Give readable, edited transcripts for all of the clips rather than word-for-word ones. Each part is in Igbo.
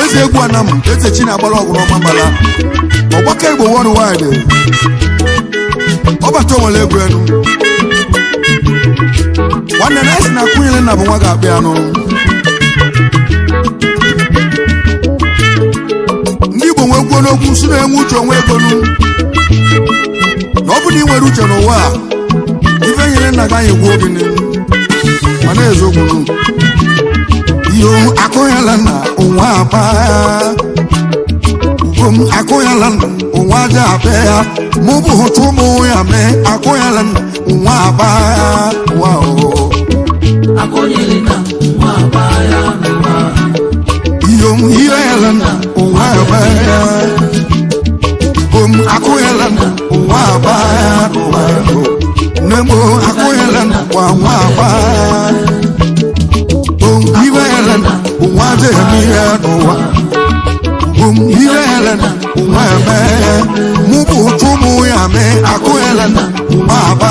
Eze egwu anam eze chi na-agbara ọgụ n'ọma mbala ọgbaka Igbo worldwide ọbata onwere egwu enu nwanne na esi na kwunyere nna bụ nwa ga-akpị anụ ndị Igbo nwe kwuo n'okwu si na-enwe uche onwe egonu na ọ bụ na ị nwere uche n'ụwa a ife nyere nna gị anyị gwuo gịnị ma na-ezogbunu yo akụyala na ụwa aba ugom akụyala na ụwa aja abịa ya mụ bụ otu ụmụ ya mee akụyala na ụwa aba ụwa o akụnyere na ụwa aba ya n'ụwa yom hirela na ụwa aba ya ugom akụyala na ụwa aba ya n'ụwa nemo akụyala na ụwa aba Helen, one day me no Helen, one man, Mubu to Muyame, Akuelan, Maba,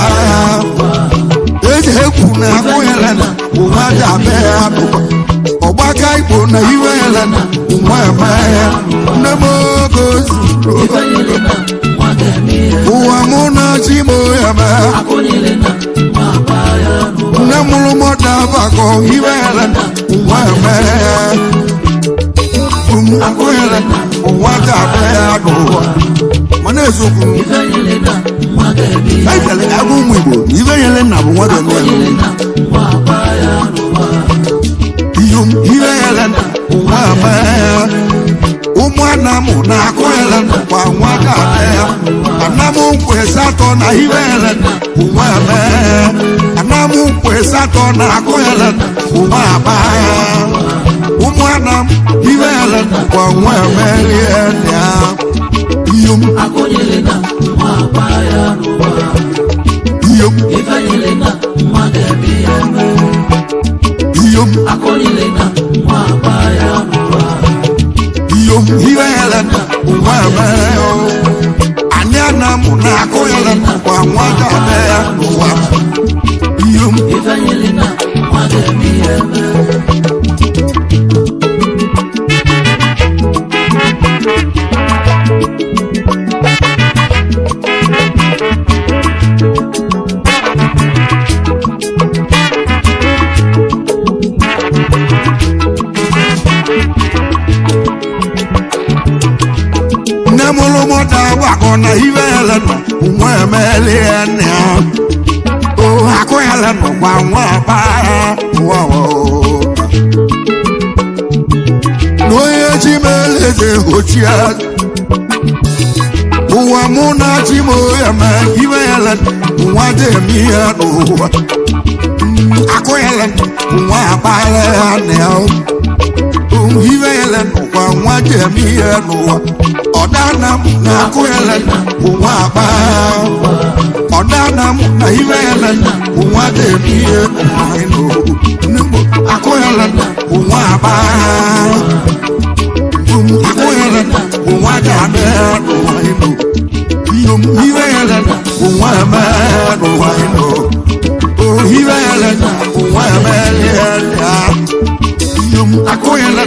Ejekuna, Akuelan, Umada Bear, Obakai Puna, Helen, one man, Nemo goes, Uamona Chimoyama, Namulu Motavako, Helen. Akoyala waka bayado manezoku ayale agumwibo ibeyele nabo wada no yum ibeyele wa baya umwana mu na akoyala kwa waka baya anamu kwesa to na ibeyele wa baya anamu kwesa to na akoyala wa baya umwana ibele kwa mwemelia yum akonyele na mwapa ya ruwa yum ifanyele na mwagebi yeme yum akonyele na mwapa ya ruwa yum ibele kwa mwemelia anyana muna akonyele kwa mwagabe ya ruwa yum ifanyele na mwagebi yeme na ibele nwa emele na o akoyala no kwa nwa ba wo no ye chimele de hochia uwa muna chimo ya ma ibele nwa de mi ya no akoyala nwa ba na o ibele kwa nwa de mi ya no Odana na akoyala uwa ba Odana na ibele uwa de biye no nubo akoyala uwa ba akoyala uwa da be no yum ibele uwa ma no o ibele uwa ma ya yum akoyala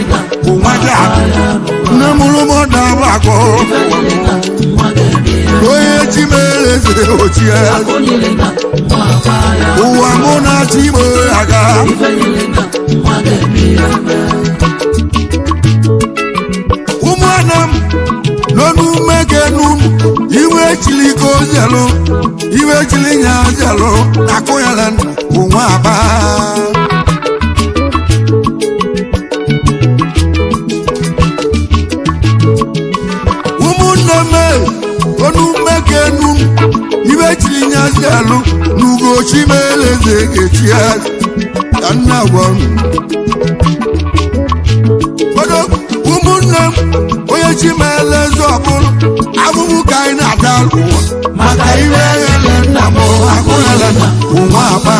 uwa da namulu moda bako oye chimele se ochia uwa mona chimo aga umwanam nonu mekenu iwe chiliko zelo iwe chilinya zelo akoyalan uwa ba onu mekenu ibe chilinya zelo n'ugo chimeleze echia ka nna gwa odo ụmụnne m onye chimeleze ọbụla abụbụ ka anyị na-ata ụwa maka iwe ele nna m akụghele na ụwa akpa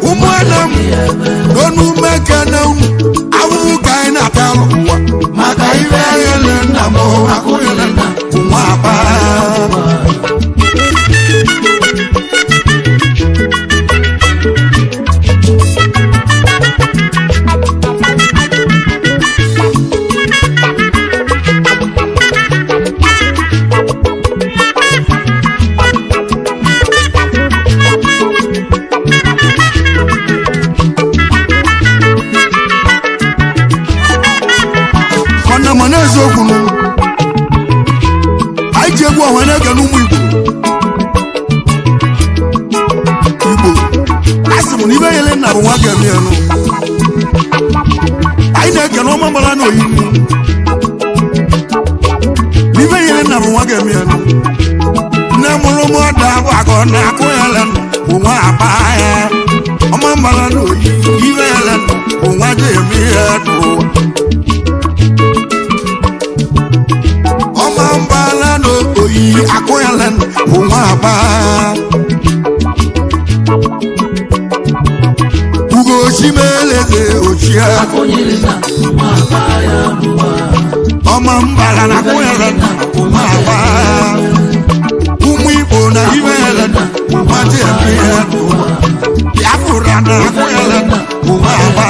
ụmụnne m n'onume kene unu abụbụ ka anyị na-ata ụwa maka iwe ele nna m akụghele na ụwa akpa ọma mbala na kwere ụmụ agba ụmụ Igbo na iwe ele ụmụadị eme ya fụra na kwere ụmụ agba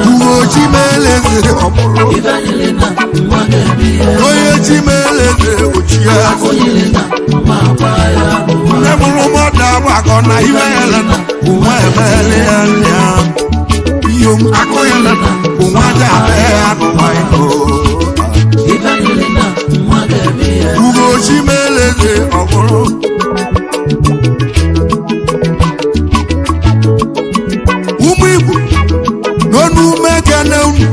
uwe chimeleze ọbụrụ onye chimeleze ochie nne mụrụ mmadụ agbakọ na iwe ele ụmụ emele ya nlịa yom akoyala umwaja abeanwa iko ugo chimeleze ọbụrụ ụmụ Igbo n'onu mekene unu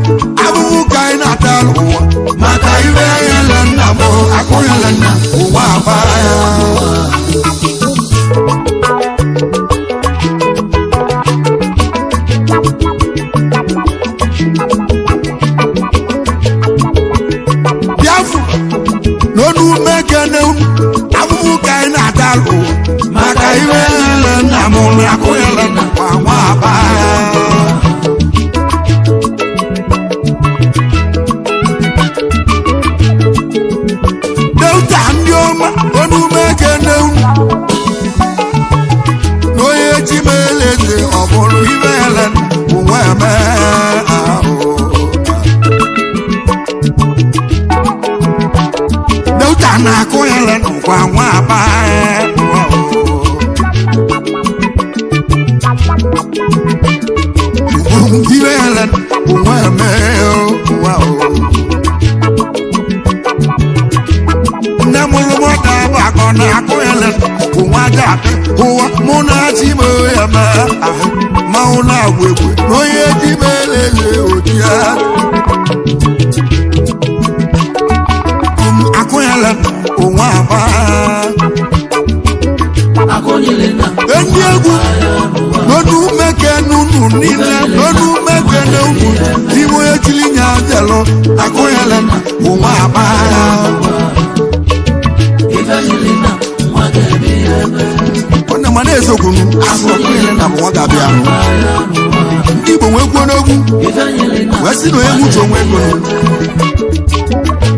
abụbụ ka anyị na-ata ụwa maka iwe ele nna m akoyala nna ụwa abaya maka iwe ele nna m akụghele nwa aba Delta ndị ọma onume kene unu n'onye chimeleze ọbụrụ iwe ele nwa eme Delta na-akụghele nwa aba Ireland, wow, wow. Namulu mota bakona Ireland, wada, mona timo yama, mauna wewe, noye tibelele odia. Ireland, waba. Endiagu, nonu meke nunu nina, nonu meke nunu. Timo ya chilinya jalo, Ireland, waba. Ona manezo kunu, Ireland, waba bia. Ibo wekwo nogu, wesi no emu cho wekwo.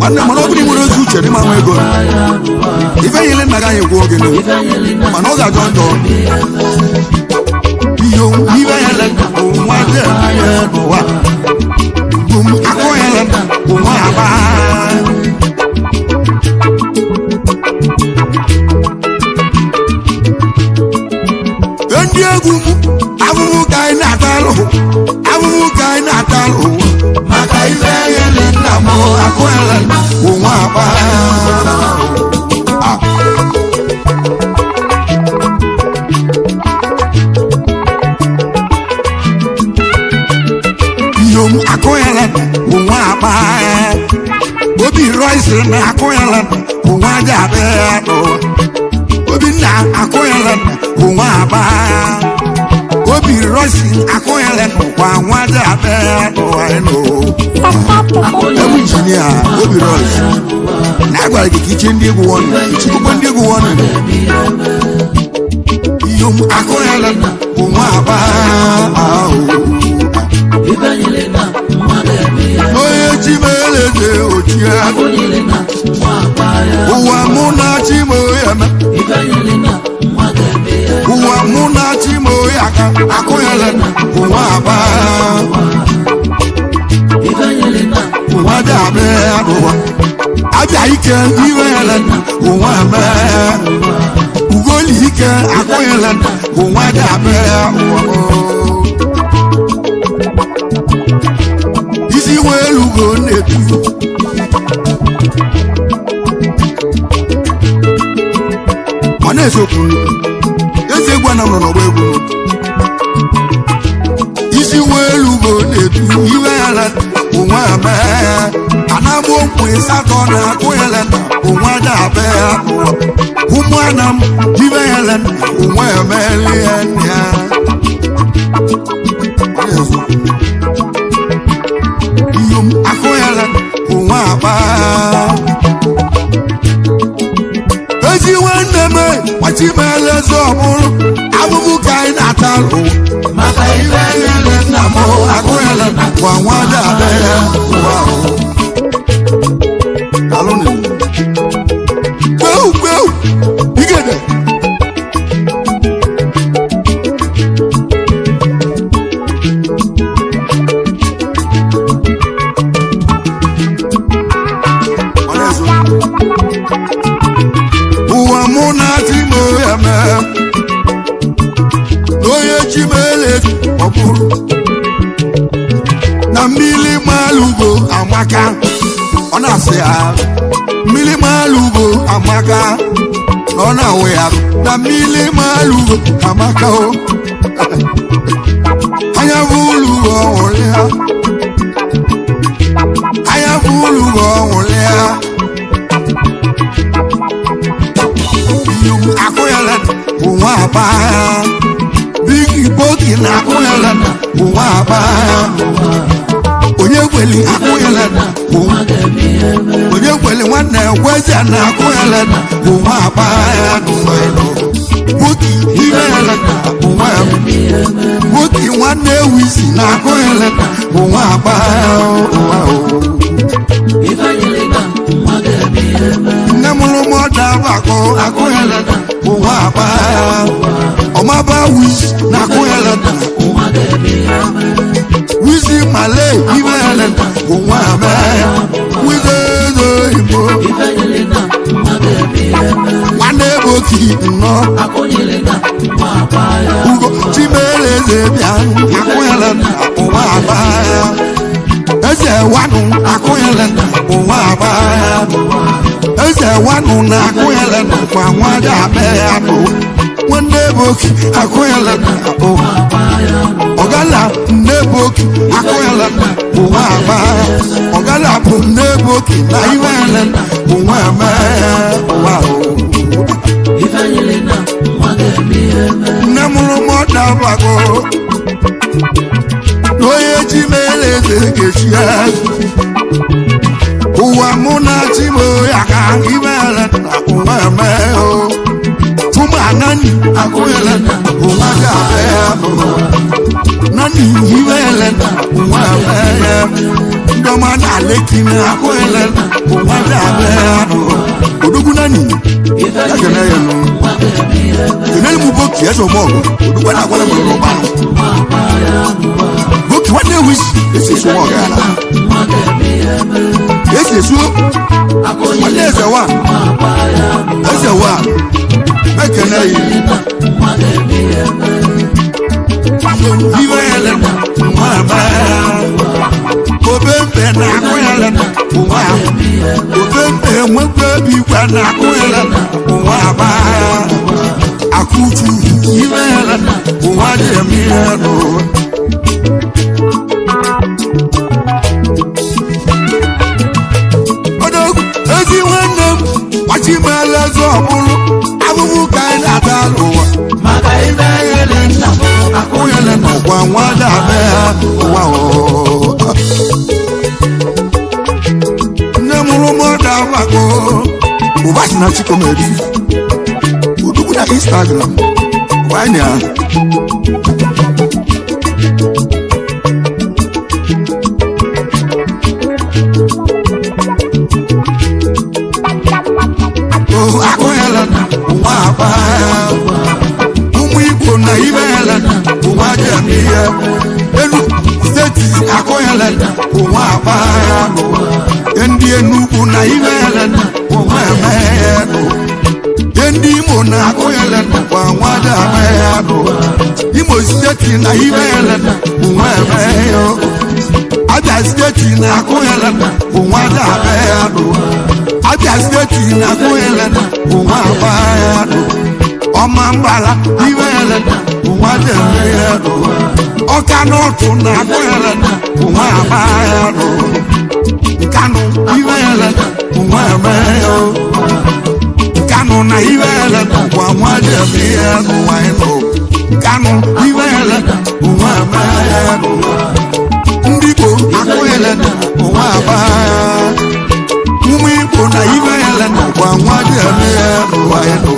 Wana monobudi mo rozu che ni ma wego. Ife yele na ga yego oge no. Mana o ga jondo. Iyo ife yele o wa de wa. Bum akoyele o wa ba. Endi egumu abubu kai na talo. Abubu kai na talo. Maka ife yele na mo akoyele o wa ba. Akoyele o wa ba. Obi Royce na akụyala ụwa jabe Obinna akụyala ụwa aba Obi Royce akụyala ụwa nwa jabe Ebu injinia Obi Royce na-agwara gị ka iche ndị egwu ọnụ ichekwa ndị egwu ọnụ Iyom akụyala ụwa aba Oye chimeleze ochie Ụwa mụ na chimoyeme Ụwa mụ na chimoyaka akụyala ụwa aba Ụwa dabe ụwa Abịa ike iwele ụwa eme Ugoli ike akụyala ụwa dabe ụwa Isi welu go netu Mana esoku Eze gwa na mno n'ogbo Isi welu go netu Iwe ala Unwa ame Anabo mkwe sato na kuyele Unwa dabe Umwanam Iwe ala Unwa ame liya Mana esoku Akoyala ụwa aba Ezi nwanne m Wachimele zọbụrụ Abụbụ ka anyị na-atalụ Maka iwe nyere nna m Akoyala Kwa nwada abe ya ụwa Alụnị Kweu Igede Ụwa mụ na chimoyeme Onye chimele ọ bụrụ Na mmiri malugo amaka Ọ na-asị ya Mmiri malugo amaka Ọ na-awụ ya Na mmiri malugo amaka o Anya bulugo ọhụrụ ya Anya bulugo ọhụrụ ya Akoyala ụwa aba Bigi boki na akoyala ụwa aba Onye kweli akoyala Onye kweli nwanne kweze na akoyala ụwa aba Boki iwela ụwa Boki nwanne wisi na akoyala ụwa aba Namulu moda bako akoyala ụwa aba Ọmaba wish na akoyala Wizi male iwela ụwa aba Wizezo imo Nwane boki nnọ Ugo chimeleze bịa akoyala ụwa aba Eze wanu akoyala ụwa aba Eze wanu na akoyala kwa nwada abe abu Wande boki akoyala ụwa Ogala neboki akoyala ụwa aba Ogala bụ neboki na iwele ụwa aba Namuru moda bago Oye chimeleze keshia Ụwa mụ na chimoyaka iwele ụwa eme Tuma nani akoyala ụwa jabe Nani iwele ụwa eme Ndoma na lekine akoyala ụwa jabe Odugu nani Yakene yenu Keneli muboki yeso mogo Odugu na kwale mulu robano Boki wane wish Ese su mogo yana Ese su Wane ese wa Ese wa Mekene yi Iwele Mwaba Obembe na akoyala Uwa Obembe mwebe biwa na akoyala Uwaba Akutu Iwele Uwa jemiyano chimelezo ọbụrụ abụbụ ka anyị na-ata n'ụwa maka ibe nyere nna m akụnyere n'ụwa nwada be ha ụwa nne mụrụ mọda mako ụba si na chikomedi udukwu na Instagram wanya akụnyere nwa aba ụmụ Igbo na ibe hele ụwa jemihe elu steeti akụnyere ụwa aba ndị Enugu na ibe hele ụwa emeghe ndị Imo na akụnyere ụwa nwada emeghe Imo steeti na ibe hele ụwa emeghe Abia steeti na akụnyere ụwa emeghe Abia steeti na akụnyere ụwa abaya ọma mbala ibe hele ụwa jemihe ọka n'otu na akụnyere ụwa abaya Kanu ibe hele ụwa emeghe Kanu na ibe hele ụwa nwada emeghe ụwa ino Kanu ibe hele ụwa emeghe ndị Igbo akụnyere ụwa abaya ụmụ Igbo na ibe hele ụwa nwada emeghe ụwa ino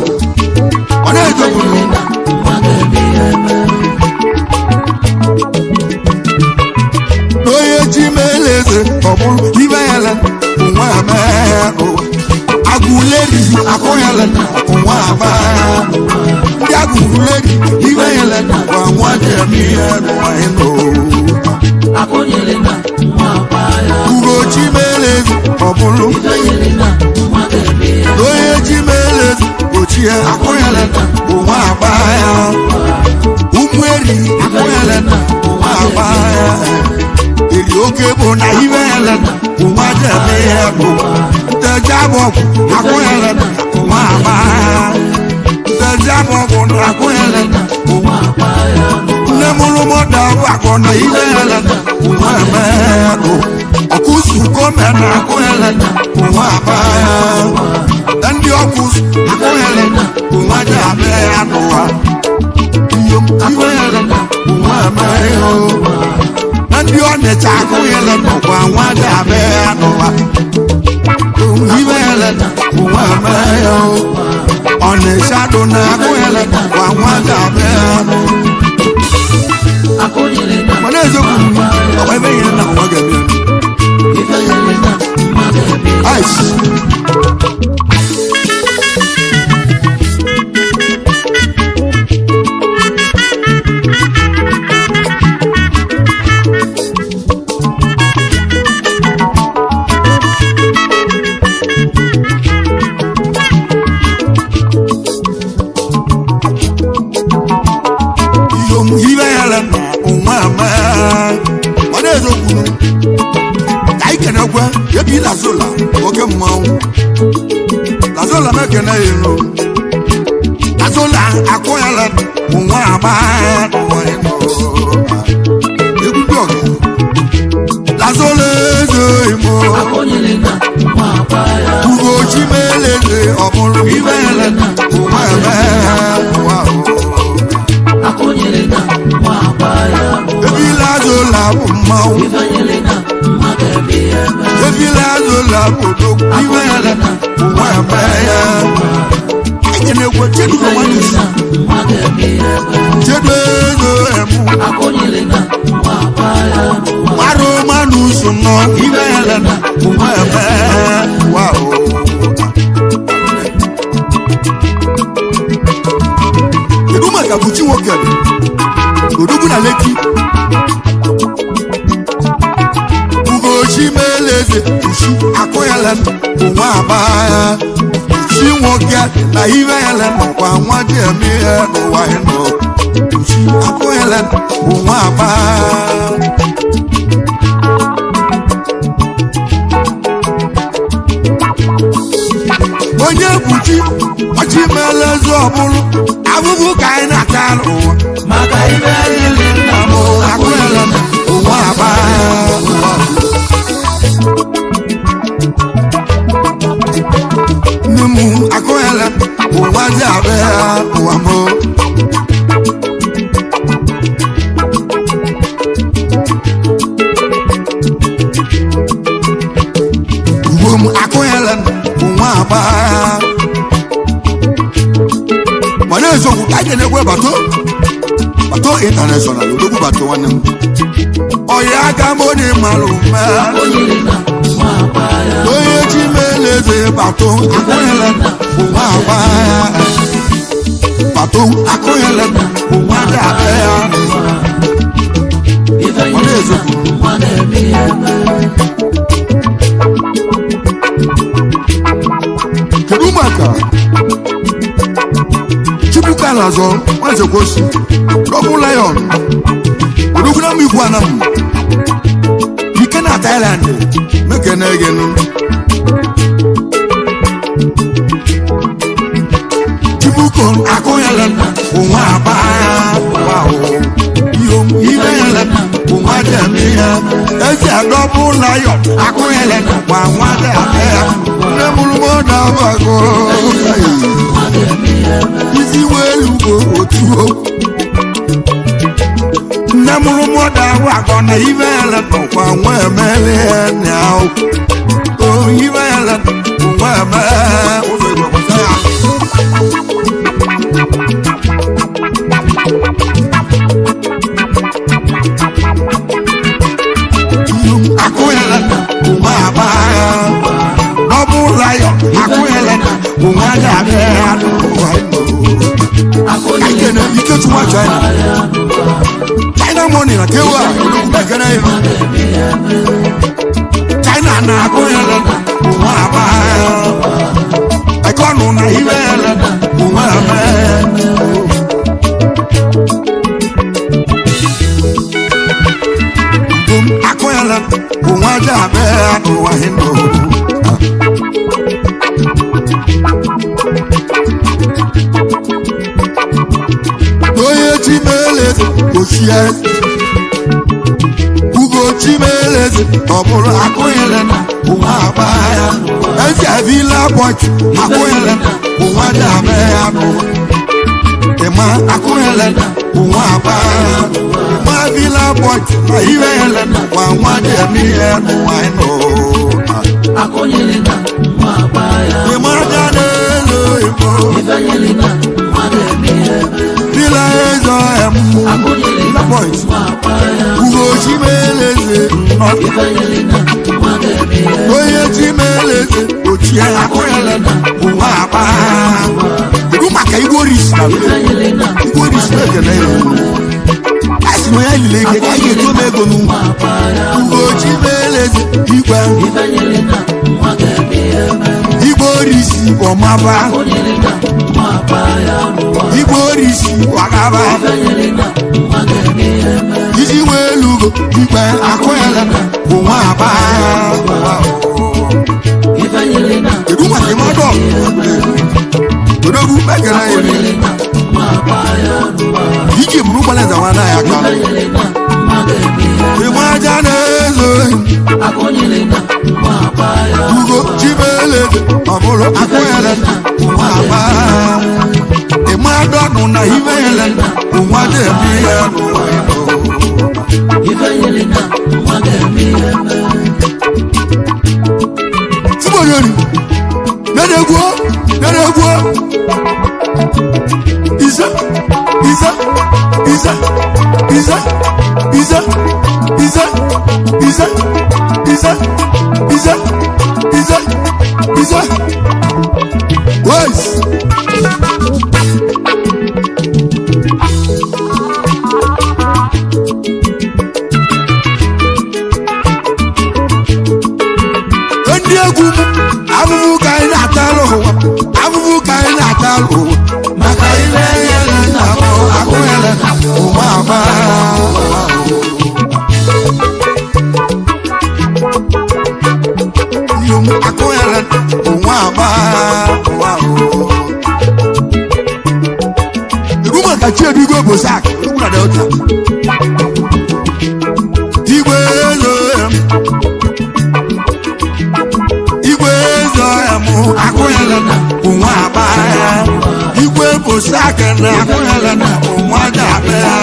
ọ na-ejoburu n'onye ji meleze ọ bụrụ ibe hele ụwa emeghe agụleri akụnyere ụwa abaya ndị agụleri ibe hele ụwa nwada emeghe ụwa ino akụnyere na nwa abaya ugochi meleze ọ bụrụ onye ji meleze ochie akụnyere ụwa abaya ụmụeri akụnyere ụwa abaya eri oke bụ na ibe hele ụwa jemeghe bụ ntejabọgwụ akụnyere ụwa abaya ntejabọgwụ na akụnyere nwa abaya nne mụrụ mọda bụ akọ na ibe hele ụwa emeghe bụ ọkụzukome na akụnyere ụwa abaya ndị ọkụzụ akụnyere ụwa jemeghe n'ụwa iyom akụnyere ụwa emeghe ndị Ọnịcha akụnyere n'ụwa nwada abịa n'ụwa ibe hele ụwa emeghe Ọnịcha dụ na akụnyere n'ụwa nwada abịa akụnyere na mana eziokwu ọgba ebe ihe na ụwa ga-eme ibe nyere nna mmadụ ebe ice ibe hele ụwa emeghe mana eziokwu ka anyị kenekwe ebe Lazola oke mmanwụ Lazola mekene ilo Lazola akụnyere ụwa abaya n'ụwa ino egwu ndị ọga Lazola eze imo akụnyere na nwa abaya ugochi meleze ọ bụrụ ibe hele ụwa emeghe ụwa akụnyere na nwa abaya ebe Lazola bụ mmanwụ ibe nyere na mmadụ ebe ebe Lazola bụ odogwu ibe hele ụwa emeghe anyị na-ekwe chedugo nwanne isi mmadụ ebe chedo ego emu akụnyere na nwa abaya marụ mmanụ so nọ ibe hele ụwa emeghe ụwa kedu maka buchi nwoke odogwu na Lekki ugochi meleze uchi akụnyere ụwa abaya uchi nwoke na ibe hele n'ụwa nwada emeghe n'ụwa ịnọ uchi akụnyere ụwa abaya onye buchi ọchị meleze ọbụrụ abụbụ ka anyị na-ata n'ụwa maka ibe nyere nna m akụnyere ụwa abaya nne m akụnyela nwa aba mana eziokwu ka anyị na-egwe bato international odogwu bato nwanne m ọya aka m onye malụ onye ji meleze bato akụnyela nwa aba bato akụnyela nwa dị aka ya mana eziokwu kedu maka Chibuka Lazo nwanze kwosi Double Lion odogwu na mikwu anam ike na Thailand meke na egenu Chibuko akụnyela nwa aba ibe yela nwa dị ya ezi Double Lion akụnyela nwa dị ya nne mụrụ mọda abago isi welu go otuo nne mụrụ mọda abago na ibe yela kwa nwa emele ya o ibe yela nwa emele ụzọ igwe kwasa ya akụnyela nwa aba Double Lion akụnyela nwa dị aka ya akụnyela ike tụwa China money na kewa mekere ya China na akụnyela nwa aba ekọnụ na ibe yela nwa aba akụnyela nwa dị aka ya n'ụwa hindu onye chimeleze ochie ugo chimeleze ọ bụrụ akụnyela nwa aba ya ezi avila bọchị akụnyela nwa dị aba ya ịma akụnyela nwa aba ma vila bọchị na iwe yela nwa nwa dị eme ihe n'ụwa ịnụ ịma aja n'elu igbo vila ezo emu bọchị ugo chimeleze onye chimeleze ochie akụnyela nwa aba kedu maka igwe orisi na igwe orisi na-ekele ya asị na ya yiri ike ka a ga-eto m ego n'ugwu ugo chimeleze igwe orisi ọmaba igwe orisi wagaba iji wee lugo igwe akụnyela nwa aba kedu maka ịmadọ odogwu ekele ya iji bụrụ gbaleza nwana ya aka ịma aja na-ezo ugo chimeleze ọ bụrụ akụnyela nwa aba ịma dọnụ na ibe yela nwa dị eme ihe tibonyori na-egwuo Isa Wes ndị egwu abụbụ ka anyị na-atalụ ụwa maka ile yela na akụnyela nwa aba akụnyela nwa aba egwu maka Chiedugo Bozak egwu na Delta igwe ezo ya mụ akụnyela nwa aba igwe Bozak na akụnyela nwa dị aba ya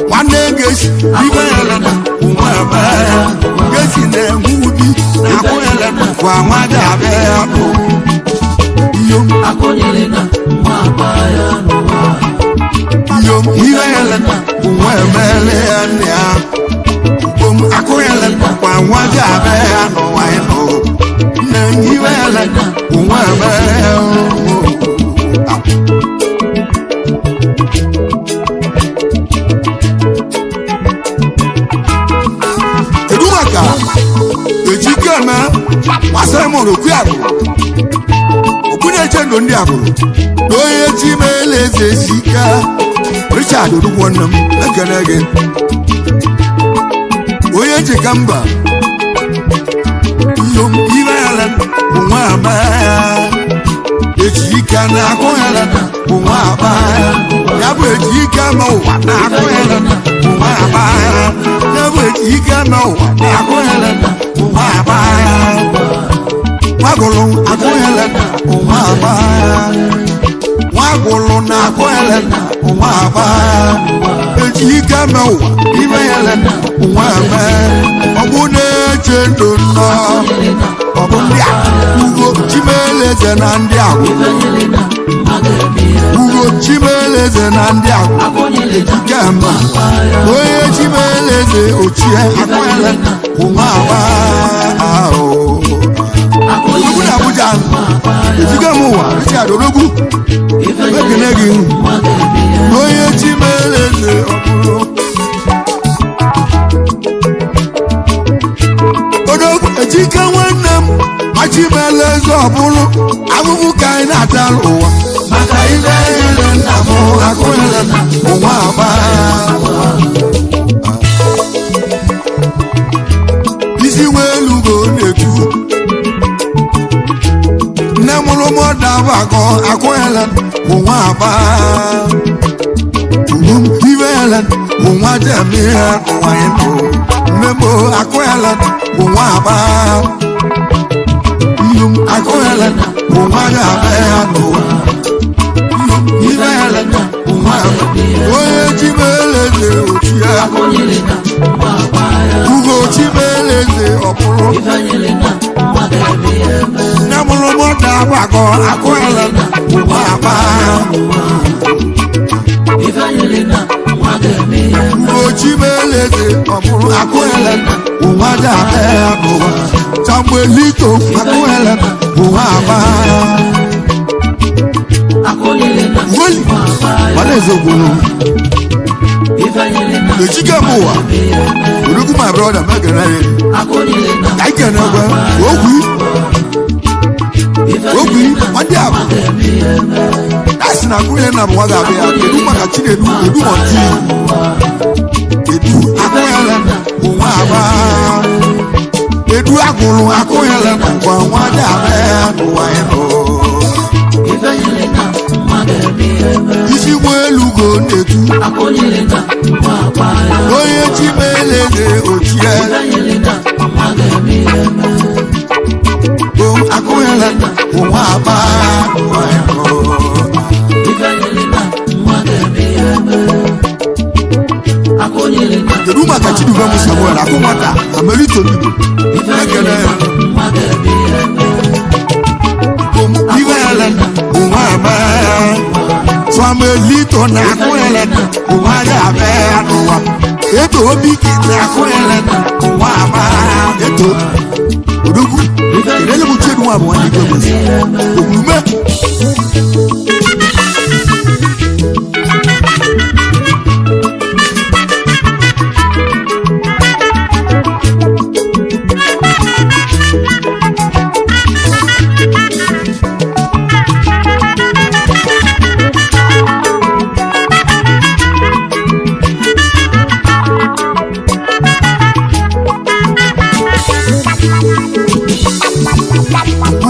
nwanne gesi igwe yela nwa aba ya gesi na-enwe ubi na akụnyela kwa nwada abịa bụ yom akụnyere na nwa aba ya n'ụwa yom ihe ele nwa emele ya nịa yom akụnyere kwa nwada abịa ya n'ụwa ịnụ nne ihe ele nwa emele ya edumaka ejikeme gbasara m n'okwu abụrụ okwu na-eche ndụ ndị abụrụ na onye chimele eze sika Richard Odugwo nne m ekene gị onye njika mba yom ibe ele bụ nwa aba ya ejika na akụ ele bụ nwa aba ya bụ ejika ma ụwa na akụ ele bụ nwa aba ya bụ ejika ma ụwa na akụ ele bụ nwa aba nwagụlụ akụ ele bụ nwa aba nwagụlụ na akụ ele bụ nwa aba ejika ma ụwa ibe ele bụ nwa aba ọ bụ na-eche ndụ nnọọ ọ bụ ndị a ugo chimeleze na ndị agwụ ugo chimeleze na ndị agwụ ejikema onye chimeleze ochie akwele ụmụ agba ahụ ugwu na Abuja ejikema ụwa Richard Odogwu ekene gị onye chimeleze ọbụrụ Odogwu ejike nwanne m achimeleze ọbụrụ abụbụ ka anyị na-ata ụwa maka ile ele nna m akụnyere ụwa agba isi nwelugo na-etu nne mụrụ mọda gbakọ akụnyere ụwa agba ibe ele ụwa jemire ụwa ịnụ mmemo akụnyere ụwa agba yom akụnyere ụwa ga-abịa n'ụwa ibe ele ụwa onye chimeleze ochie ugo chimeleze ọbụrụ nne mụrụ mọda gbakọ akụnyere ụwa agba ugo chimeleze ọbụrụ akụnyere ụwa ga-abịa n'ụwa Samuelito akụnyere ụwa agba woli mana ezogburu ejike m ụwa Odogwu my brother megere ya ka ikene gwe ogwi ndị abụ asị na akụnyere na nwa ga-abịa kedu maka Chinedu edumọnti edu akụnyere ụwa agba edu agụrụ akụnyere kwa nwada abịa n'ụwa ịnụ isi nwelugo na-etu onye chimeleze ochie akụnyere ụwa agba n'ụwa ịnụ kedu maka Chiduba Samuel akụ nwata Amelito Igbo ekene ibe ele ụwa aba Samuelito na akụnyere ụwa ga-abịa n'ụwa eto obi gị na akụnyere ụwa aba eto Odogwu kelele m Chinedu nwa bụ nwanne gị omume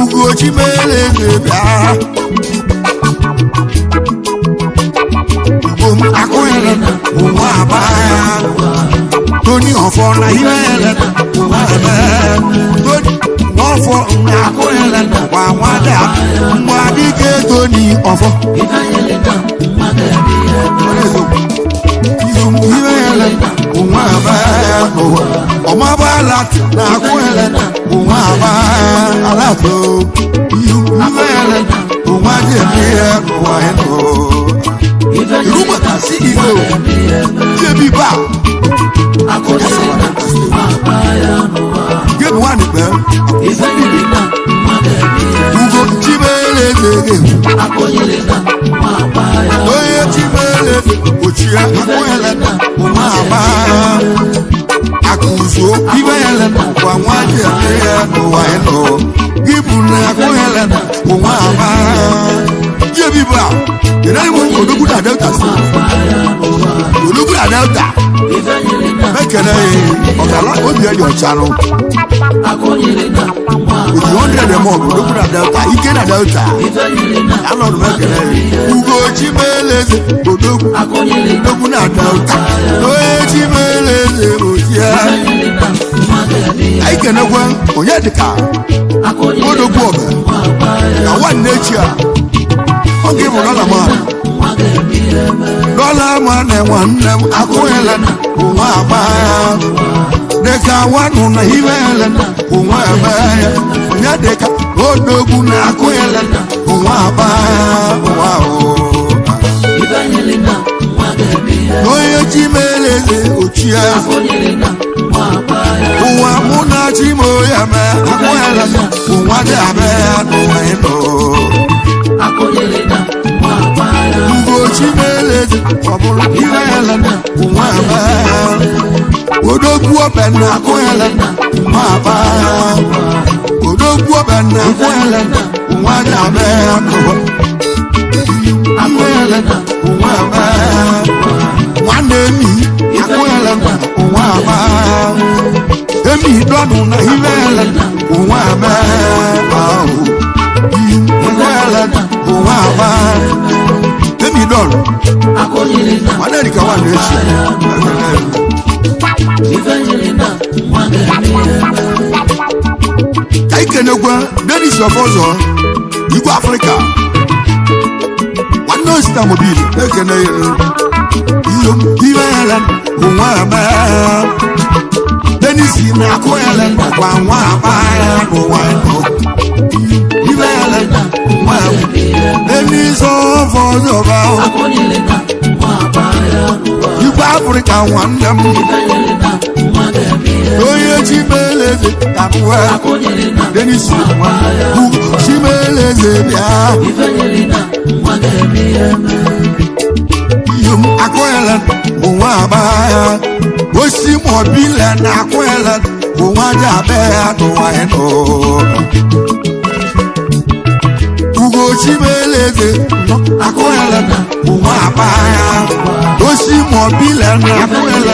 ugo chimeleze bịa akụnyere ụwa agba Tony ọfọ na ihe ele ụwa ebe Tony ọfọ na akụnyere kwa nwada mgbe adịghị Tony ọfọ ihe ele ụwa ebe ọmabala na akụnyere ụwa agba so ife yẹlẹ òun adé mi yẹ wà ẹnu ìlú mọ̀tà sí ìlú yébi bá géèmù wà nígbẹ́ ugo chibeleze oye chibeleze òchìá akóyẹlẹ òun àbá akuzo ife yẹlẹ wà wọn adé mi yẹ wà ẹnu gíbù ní akóyẹlẹ òun àbá yébi bá ìdáyìí mú ológun náà delta sí ológun náà delta mẹkẹrẹ ọgàlá obi ẹni ọ̀chánú òtù 100 ẹmọ ológun náà delta ike náà delta alọrù mẹkẹrẹ ugo chimeleze ológun náà delta lóye chimeleze òtíẹ àyíkẹnẹgbẹ onye dịka ológun ọbẹ na wà n'echi a ọ ga-ebu dọla ma na nwanne m akụghịla onwe agba dịka nwanụ na ime ele onwe ebe ya ya dịka odogwu na akụghịla onwe agba ụwa onye chimeleze ochie ụwa mụ na chimoya me akụghịla onwe dị abịa n'ụwa ịnọ ugo chimeleze ọbụrụ ihe ele onwe ebe odogwu ọbẹ na akụghịla onwe aba odogwu ọbẹ na akụghịla onwe dị abịa n'ụwa akụghịla onwe ebe nwanne emi akụghịla onwe aba emi dọnụ na ihe ele onwe ebe ahụ akụghịla onwe aba emi dọnụ nwanne dịka nwanne echi ka ikenekwa Dennis Ọfọzọ Igwe Afrịka nwanne osita mobili na-ekene iyo ibe ele onwe ebe Dennis na-akụ ele kwa nwa aba ya n'ụwa ibe ele onwe ebe Dennis Ọfọzọ Igwe Afrịka nwanne m onye chimeleze kapụwa Dennis chimeleze bịa iyom akụghịla onwe aba ya osi mọbile na akụghịla onwe aja abịa ya n'ụwa ịnọ ugo chimeleze akụghịla onwe aba ya osi mọbile na akụghịla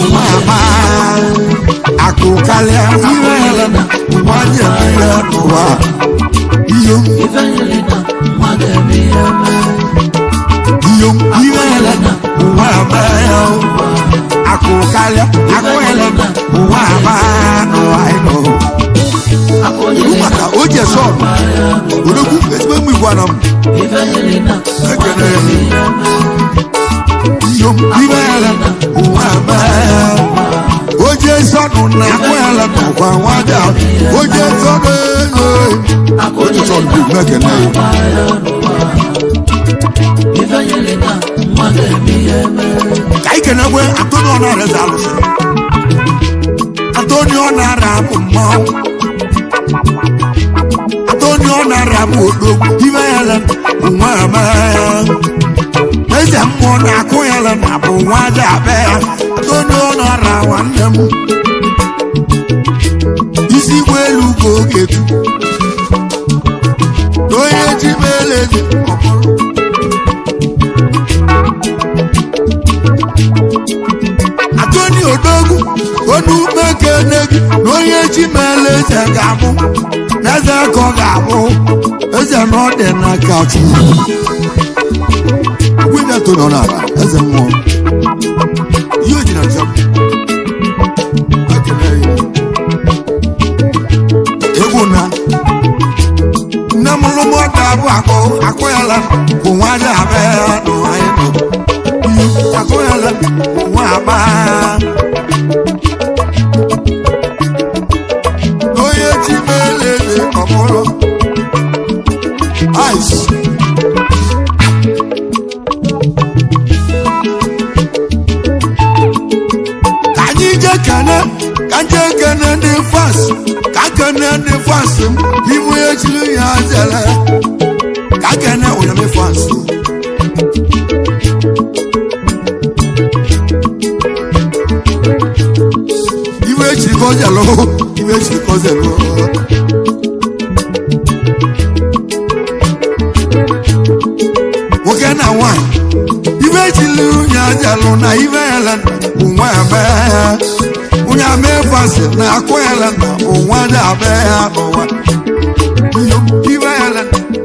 onwe aba akụkalịa ihe ele onwe aja abịa ya n'ụwa iyom ihe ele onwe aba ya akụkalịa akụghịla onwe aba n'ụwa ịnọ iwu maka oje sọọ odogwu ezigbo mgbe igwe anọ m ekene iyom ibe ele onwe aba ya oje sọnụ na akụghịla n'ụkwa nwaja oje sọnụ ego oje sọnụ bụ mekene ka ikenekwe Antoni Ọnara eze alụsị Antoni Ọnara bụ mmanwụ Antoni Ọnara bụ odogwu ibe ele onwe ebe eze mmụọ na akụghịla na bụ nwaja abịa ya Antoni Ọnara nwanne m isi igwe elu ka oge tu onye chimeleze ọbụrụ Antoni odogwu onu mekene gị na onye chimeleze ga-abụ na eze ka ọ ga-abụ eze na ọ dị n'aka Chukwu gwunye Antoni Ọnara eze mmụọ ihe o ji na njem egwu na nne m lụmọta bụ akụghịla bụ nwaja abịa n'ụwa ịnọ akụghịla onwe agba onye chimeleze ọbụ mụrụ ice ka anyị jee kene ka nje kene ndị fas ka kene ndị fas m ibu ejiri ya zere ka kene onyame fas iwe ejiri kozelo iwe ejiri kozelo nwoke na nwanyị iwe ejiri ya zelu na iwe ele nwa eme onye ame fasi na akwela na onwa dị abe ya n'ụwa iwe ele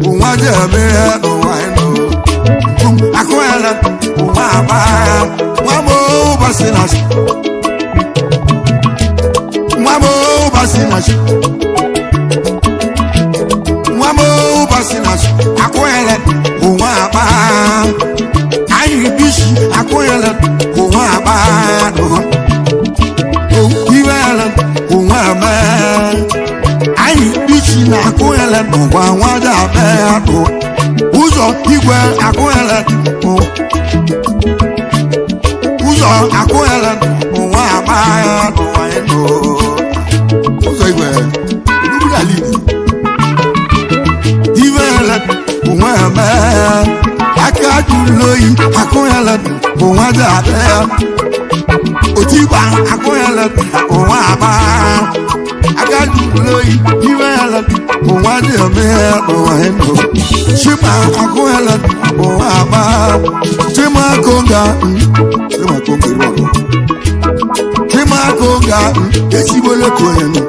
onwa dị abe ya n'ụwa akwela onwa aba ya nwa m ụbọchị na chi nwa m ụbọchị na chi nwa m ụbọchị na chi akwela onwa aba anyị bishi akwela onwa aba n'ụwa anyị ichi na akụghele n'ụwa nwada abe ya bụ ụzọ igwe akụghele ụzọ akụghele n'ụwa agba ya n'ụwa ịnụ ụzọ igwe iwele onwe eme aka jụrụ oyi akụghele bụ nwada abe ya otigba akụghele ụwa agba agaju loyi iwele ụwa dị ome ụwa ịnụ chima akụghele ụwa agba chima konga chima konga esigbole koyenu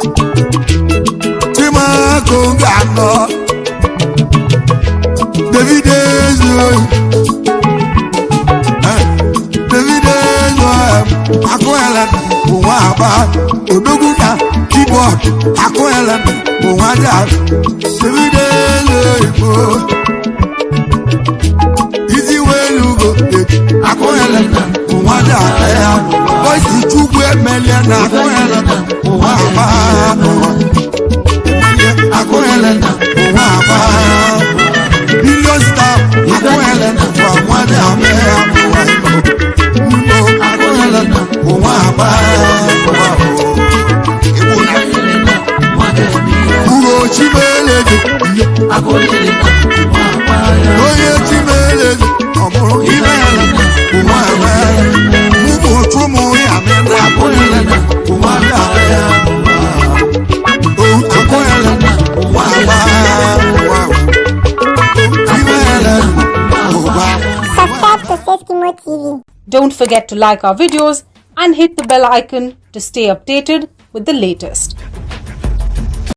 chima konga nọ David ezoyi akụghele ụwa agba odogwu na keyboard akụghele ụwa dị ebidelo igbo izi welu ugo akụghele ụwa dị ya boisi chukwu emelie na akụghele ụwa agba akụghele ụwa agba billion star akụghele ụwa dị ya ụwa Uro chimeleze onye chimeleze ọ bụrụ imeela ụwa eme mụbụ otu ụmụ ya mere akụghele ụwa ya akụghele ụwa agba imeela ụwa. Subscribe to Seskimo TV. Don't forget to like our videos and hit the bell icon to stay updated with the latest.